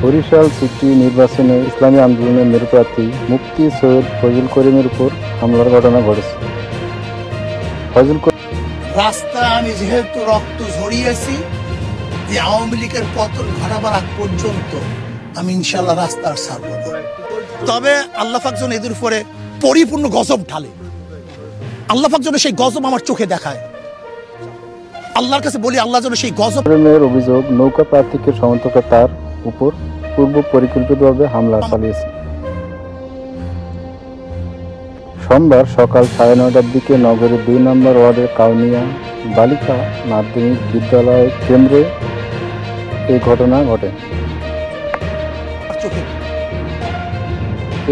Barishal city নির্বাচনে ইসলামী আন্দোলনের মেরুপ্রার্থী মুফতি সৈয়দ ফজল করিমের উপর হামলার ঘটনা ঘটেছে। রাস্তা আমি যেহেতু রক্ত ঝরিয়েছি, যে আওয়ামী লীগের পতন ঘটাবার আগ পর্যন্ত আমি ইনশাল্লাহ রাস্তা আর ছাড়বো না। তবে আল্লাহ পাক যেন এদের উপরে পরিপূর্ণ গজব ঢালে, আল্লাহ পাক যেন সেই গজব আমার চোখে দেখায়। আল্লাহর কাছে বলি, আল্লাহ যেন সেই গজব। অভিযোগ, নৌকা প্রার্থীকে সমর্থকরা তার উপর পূর্ব পরিকল্পিতভাবে হামলা চালিয়েছে। সোমবার সকাল 9:30টার দিকে নগরের 2 নম্বর ওয়ার্ডের কাউনিয়া বালিকা মাধ্যমিক বিদ্যালয় কেন্দ্রে এই ঘটনা ঘটে।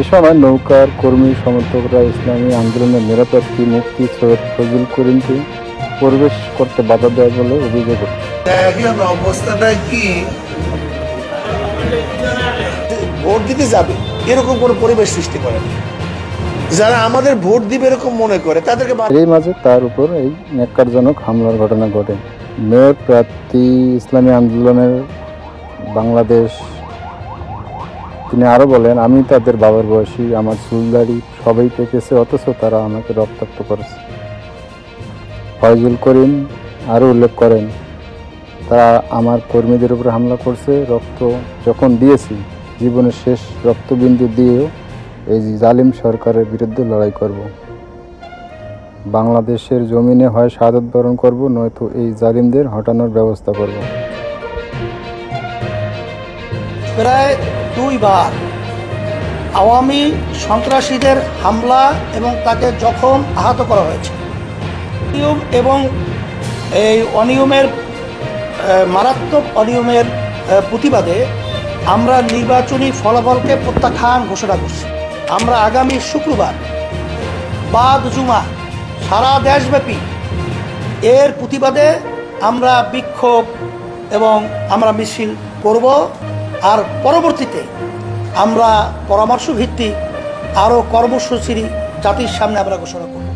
এ সময় নৌকার কর্মী সমর্থকরা ইসলামী আন্দোলনের মেরুপ্রার্থী মুফতি সৈয়দ ফজল করিমকে প্রবেশ করতে বাধা দেয় বলে অভিযোগ ওঠে। অবস্থাটা কি, ভোট দিতে যাবে এরকম কোন পরিবেশ সৃষ্টি করে, যারা আমাদের ভোট দিবে এরকম মনে করে তাদেরকে। এই মাঝে তার উপর এই ন্যাক্কারজনক হামলার ঘটনা ঘটে। মেয়র প্রার্থী ইসলামী আন্দোলনের বাংলাদেশ, তিনি আরো বলেন, আমি তাদের বাবার বয়সী, আমার চুলদাড়ি সবাই পেকেছে, অথচ তারা আমাকে রক্তাক্ত করেছে। ফজল করিম আরো উল্লেখ করেন, তারা আমার কর্মীদের উপর হামলা করছে, রক্ত যখন দিয়েছি জীবনের শেষ রক্তবিন্দু দিয়েও এই জালিম সরকারের বিরুদ্ধে লড়াই করব। বাংলাদেশের জমিনে হয় শাহাদত বরণ করব, নয়তো এই জালিমদের হটানোর ব্যবস্থা করব। প্রায় 2 বার আওয়ামী সন্ত্রাসীদের হামলা এবং তাকে জখম আহত করা হয়েছে। এবং এই অনিয়মের মারাত্মক অনিয়মের প্রতিবাদে আমরা নির্বাচনী ফলাফলকে প্রত্যাখ্যান ঘোষণা করছি। আমরা আগামী শুক্রবার বাদ জুমা সারা দেশব্যাপী এর প্রতিবাদে আমরা বিক্ষোভ এবং আমরা মিছিল করব। আর পরবর্তীতে আমরা পরামর্শ ভিত্তিক আরও কর্মসূচি জাতির সামনে আমরা ঘোষণা করব।